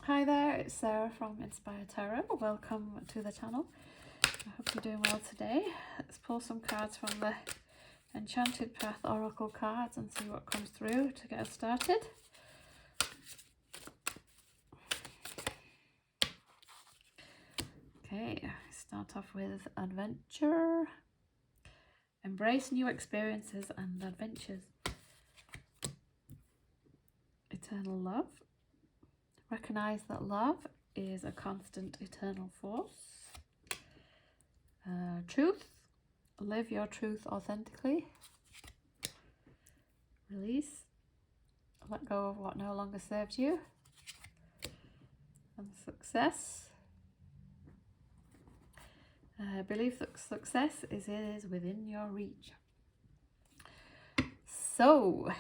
Hi there, it's Sarah from Inspire Tarot. Welcome to the channel. I hope you're doing well today. Let's pull some cards from the Enchanted Path Oracle cards and see what comes through to get us started. Okay, start off with adventure. Embrace new experiences and adventures. Eternal love. Recognize that love is a constant eternal force. Truth. Live your truth authentically. Release. Let go of what no longer serves you. And success. Believe that success is within your reach. So,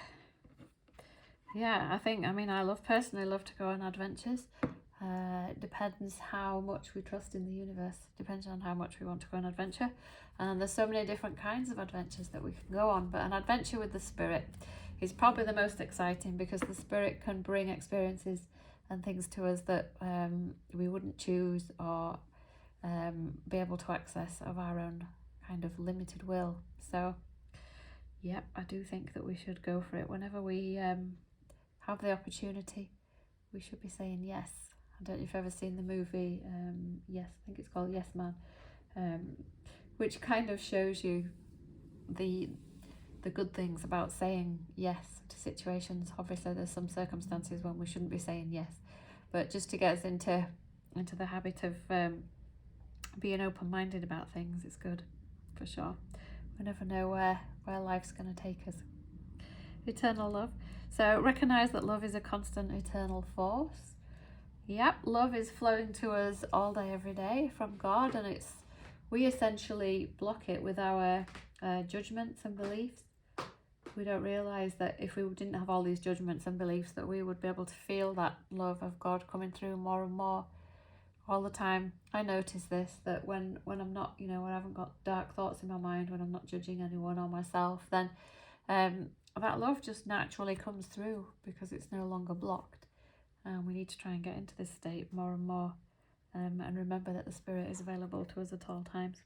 yeah, I personally love to go on adventures. It depends how much we trust in the universe. Depends on how much we want to go on adventure. And there's so many different kinds of adventures that we can go on. But an adventure with the spirit is probably the most exciting, because the spirit can bring experiences and things to us that we wouldn't choose or be able to access of our own kind of limited will. So, yeah, I do think that we should go for it. Whenever we have the opportunity, we should be saying yes. I don't know if you've ever seen the movie, Yes, I think it's called Yes Man, which kind of shows you the good things about saying yes to situations. Obviously, there's some circumstances when we shouldn't be saying yes, but just to get us into the habit of being open-minded about things, it's good, for sure. We never know where life's going to take us. Eternal love. So recognize that love is a constant eternal force. Yep, love is flowing to us all day, every day from God, and we essentially block it with our judgments and beliefs. We don't realize that if we didn't have all these judgments and beliefs, that we would be able to feel that love of God coming through more and more all the time. I notice this, that when I'm not, when I haven't got dark thoughts in my mind, when I'm not judging anyone or myself, then that love just naturally comes through, because it's no longer blocked. And we need to try and get into this state more and more, and remember that the spirit is available to us at all times.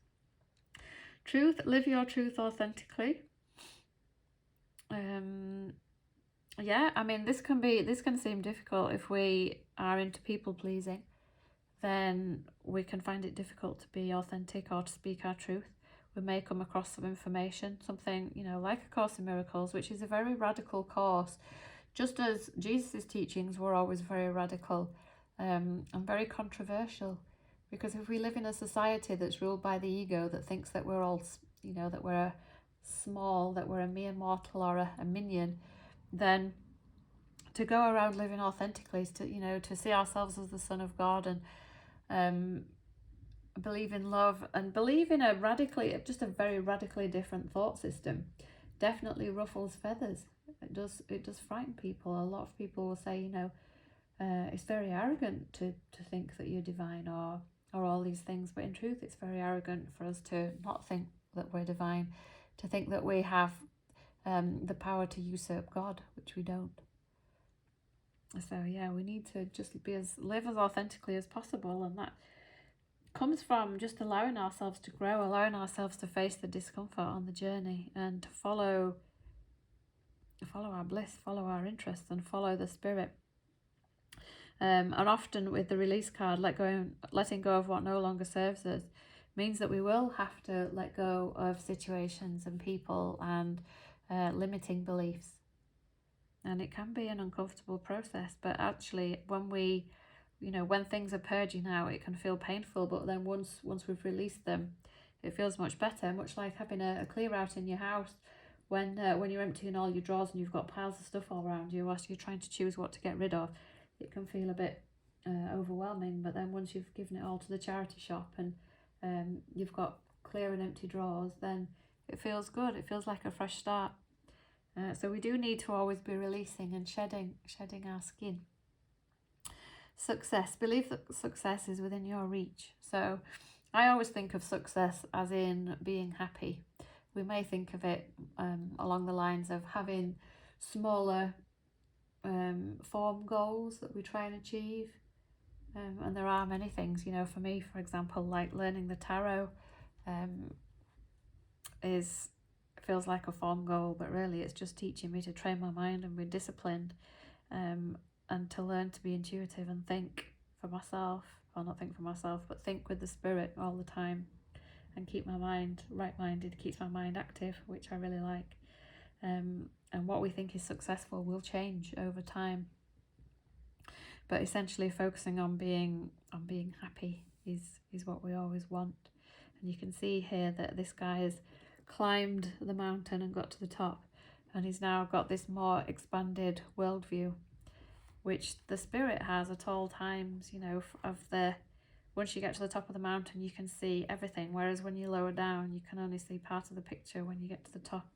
Truth. Live your truth authentically. Yeah, this can seem difficult if we are into people pleasing. Then we can find it difficult to be authentic or to speak our truth. We may come across some information, something, like A Course in Miracles, which is a very radical course, just as Jesus' teachings were always very radical and very controversial. Because if we live in a society that's ruled by the ego, that thinks that we're all, that we're small, that we're a mere mortal or a minion, then to go around living authentically is to see ourselves as the Son of God and believe in love and believe in a very radically different thought system, definitely ruffles feathers. It does frighten people. A lot of people will say, it's very arrogant to think that you're divine or all these things, but in truth it's very arrogant for us to not think that we're divine, to think that we have the power to usurp God, which we don't. So yeah, we need to just live as authentically as possible, and that comes from just allowing ourselves to grow, allowing ourselves to face the discomfort on the journey, and to follow our bliss, follow our interests, and follow the spirit. And often with the release card, letting go of what no longer serves us, means that we will have to let go of situations and people and limiting beliefs. And it can be an uncomfortable process, but actually when things are purging out, it can feel painful, but then once we've released them, it feels much better, much like having a clear out in your house when you're emptying all your drawers and you've got piles of stuff all around you whilst you're trying to choose what to get rid of. It can feel a bit overwhelming, but then once you've given it all to the charity shop and you've got clear and empty drawers, then it feels good. It feels like a fresh start. So we do need to always be releasing and shedding our skin. Success. Believe that success is within your reach. So I always think of success as in being happy. We may think of it along the lines of having smaller form goals that we try and achieve, And there are many things, you know, for me, for example, like learning the tarot feels like a form goal, but really it's just teaching me to train my mind and be disciplined, and to learn to be intuitive and think for myself, or not think for myself, but think with the spirit all the time, and keep my mind right-minded, keeps my mind active, which I really like. And what we think is successful will change over time. But essentially focusing on being happy is what we always want. And you can see here that this guy has climbed the mountain and got to the top, and he's now got this more expanded worldview, which the spirit has at all times, you know, once you get to the top of the mountain you can see everything, whereas when you lower down you can only see part of the picture. When you get to the top,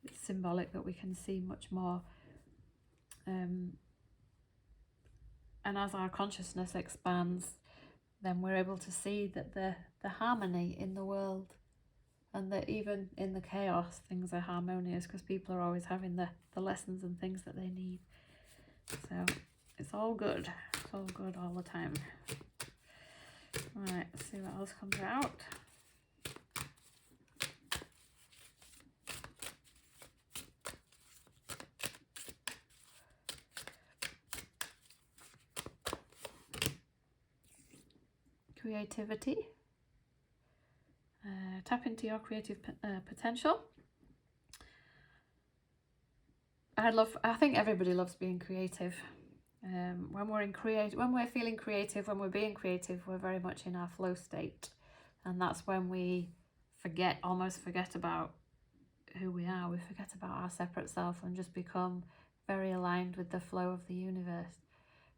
it's symbolic that we can see much more. And as our consciousness expands, then we're able to see that the harmony in the world, and that even in the chaos things are harmonious, because people are always having the lessons and things that they need. So it's all good. It's all good all the time. Right, let's see what else comes out. Creativity. Tap into your creative potential. I think everybody loves being creative. When we're feeling creative, when we're being creative, we're very much in our flow state, and that's when we almost forget about who we are. We forget about our separate self and just become very aligned with the flow of the universe.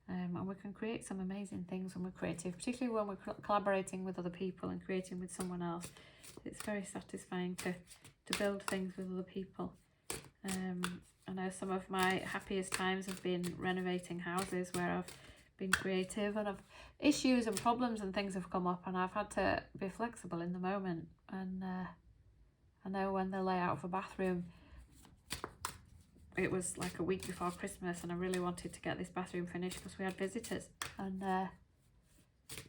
And we can create some amazing things when we're creative, particularly when we're collaborating with other people and creating with someone else. It's very satisfying to build things with other people. I know some of my happiest times have been renovating houses, where I've been creative, and issues and problems and things have come up, and I've had to be flexible in the moment. And I know when the layout of a bathroom, it was like a week before Christmas, and I really wanted to get this bathroom finished because we had visitors, and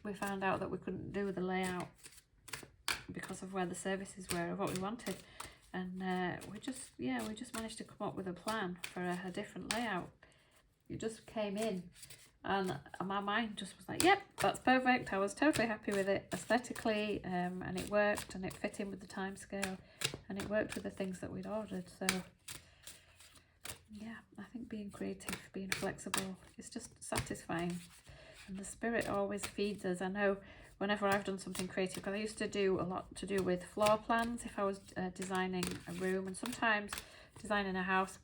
we found out that we couldn't do the layout because of where the services were of what we wanted. And we just managed to come up with a plan for a different layout. It just came in, and my mind just was like, yep, that's perfect. I was totally happy with it aesthetically, and it worked, and it fit in with the time scale, and it worked with the things that we'd ordered. So yeah, I think being creative, being flexible, is just satisfying, and the spirit always feeds us. I know whenever I've done something creative, because I used to do a lot to do with floor plans if I was designing a room, and sometimes designing a house.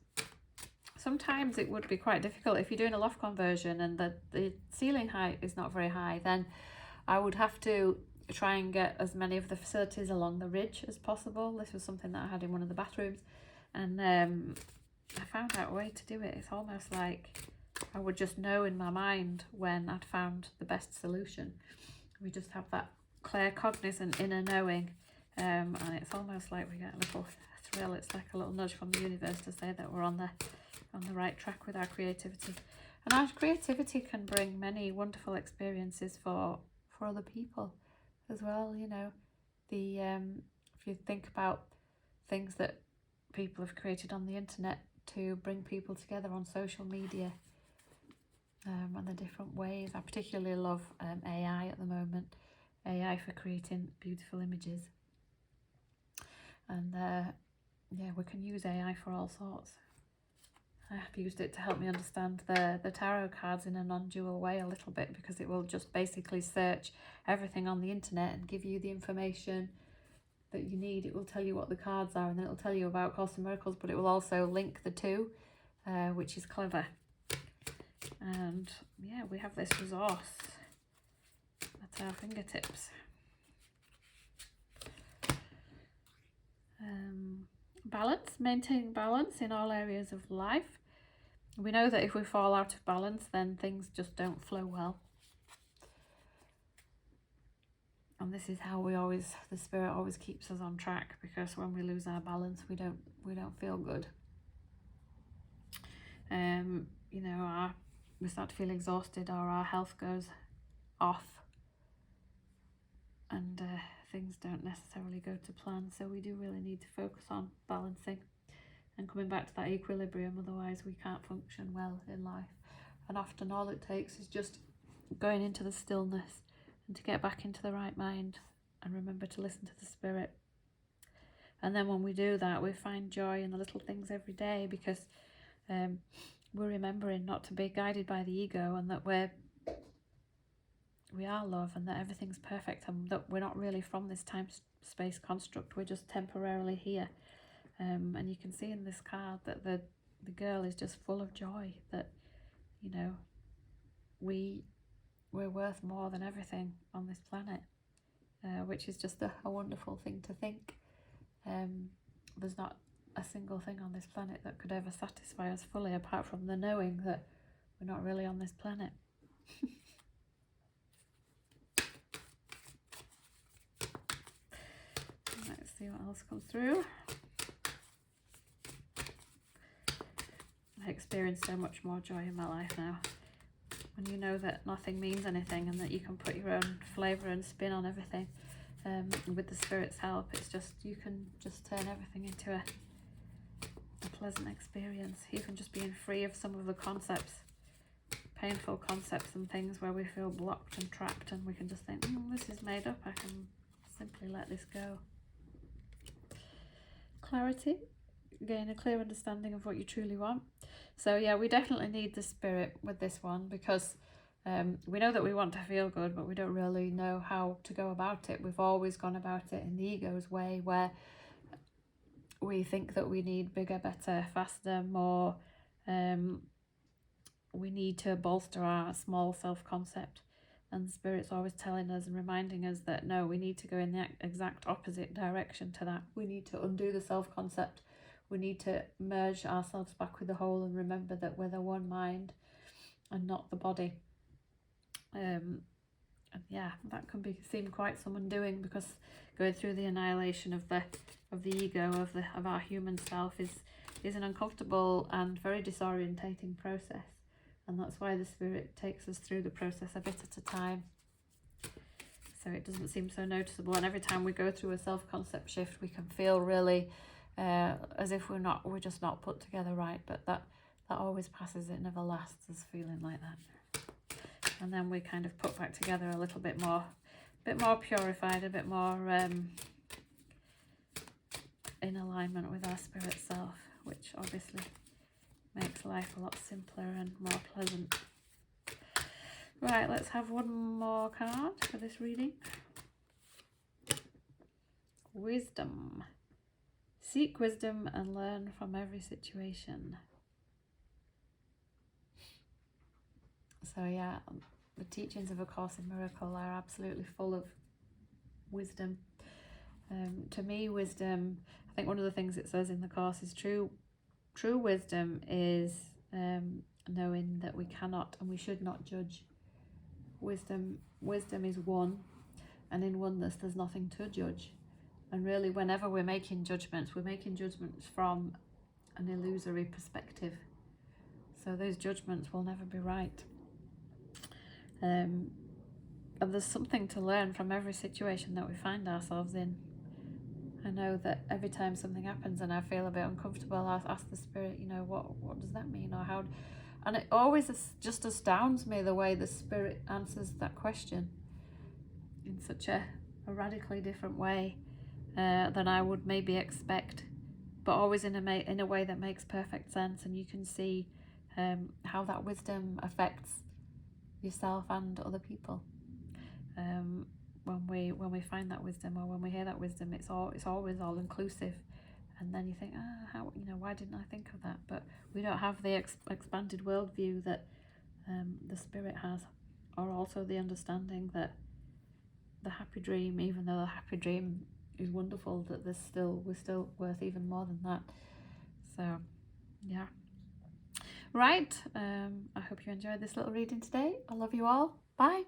Sometimes it would be quite difficult if you're doing a loft conversion and the ceiling height is not very high. Then I would have to try and get as many of the facilities along the ridge as possible. This was something that I had in one of the bathrooms, and I found out a way to do it. It's almost like I would just know in my mind when I'd found the best solution. We just have that claircognizant inner knowing, and it's almost like we get a little thrill. It's like a little nudge from the universe to say that we're on the right track with our creativity. And our creativity can bring many wonderful experiences for other people as well. You know, if you think about things that people have created on the internet to bring people together on social media, and the different ways. I particularly love AI at the moment, AI for creating beautiful images. And we can use AI for all sorts. I have used it to help me understand the tarot cards in a non-dual way a little bit, because it will just basically search everything on the internet and give you the information that you need. It will tell you what the cards are, and then it will tell you about Course in Miracles, but it will also link the two, which is clever. And yeah, we have this resource at our fingertips. Balance, maintaining balance in all areas of life. We know that if we fall out of balance, then things just don't flow well. And this is how the spirit always keeps us on track, because when we lose our balance, we don't feel good. We start to feel exhausted, or our health goes off, and things don't necessarily go to plan. So we do really need to focus on balancing and coming back to that equilibrium, otherwise we can't function well in life. And often all it takes is just going into the stillness and to get back into the right mind and remember to listen to the spirit. And then when we do that, we find joy in the little things every day, because we're remembering not to be guided by the ego, and that we are love, and that everything's perfect, and that we're not really from this time-space construct. We're just temporarily here. And you can see in this card that the girl is just full of joy, that, you know, we're worth more than everything on this planet, which is just a wonderful thing to think. There's not a single thing on this planet that could ever satisfy us fully, apart from the knowing that we're not really on this planet. Let's see what else comes through. I experience so much more joy in my life now, when you know that nothing means anything, and that you can put your own flavour and spin on everything. With the spirit's help, it's just, you can just turn everything into a pleasant experience, even just being free of some of the concepts, painful concepts and things where we feel blocked and trapped, and we can just think, this is made up, I can simply let this go. Clarity, gain a clear understanding of what you truly want. So yeah, we definitely need the spirit with this one, because we know that we want to feel good, but we don't really know how to go about it. We've always gone about it in the ego's way, where we think that we need bigger, better, faster, more. We need to bolster our small self-concept, and the spirit's always telling us and reminding us that no, we need to go in the exact opposite direction to that. We need to undo the self-concept. We need to merge ourselves back with the whole, and remember that we're the one mind and not the body. And yeah, that can seem quite some undoing, because going through the annihilation of the ego, of our human self, is an uncomfortable and very disorientating process. And that's why the spirit takes us through the process a bit at a time, so it doesn't seem so noticeable. And every time we go through a self-concept shift, we can feel really as if we're just not put together right, but that always passes. It never lasts as feeling like that. And then we kind of put back together a little bit more purified, a bit more in alignment with our spirit self, which obviously makes life a lot simpler and more pleasant. Right, let's have one more card for this reading. Wisdom. Seek wisdom and learn from every situation. So yeah, the teachings of A Course in Miracles are absolutely full of wisdom. To me, wisdom, I think one of the things it says in the Course is true wisdom is knowing that we cannot and we should not judge. Wisdom is one, and in oneness there's nothing to judge. And really, whenever we're making judgments from an illusory perspective. So those judgments will never be right. And there's something to learn from every situation that we find ourselves in. I know that every time something happens and I feel a bit uncomfortable, I ask the spirit, what does that mean, or how? And it always just astounds me the way the spirit answers that question in such a radically different way than I would maybe expect, but always in a way that makes perfect sense. And you can see how that wisdom affects yourself and other people. When we find that wisdom, or when we hear that wisdom, it's always all inclusive. And then you think, why didn't I think of that? But we don't have the expanded worldview that the spirit has, or also the understanding that the happy dream, even though the happy dream is wonderful, that we're still worth even more than that. So yeah, right. I hope you enjoyed this little reading today. I love you all. Bye.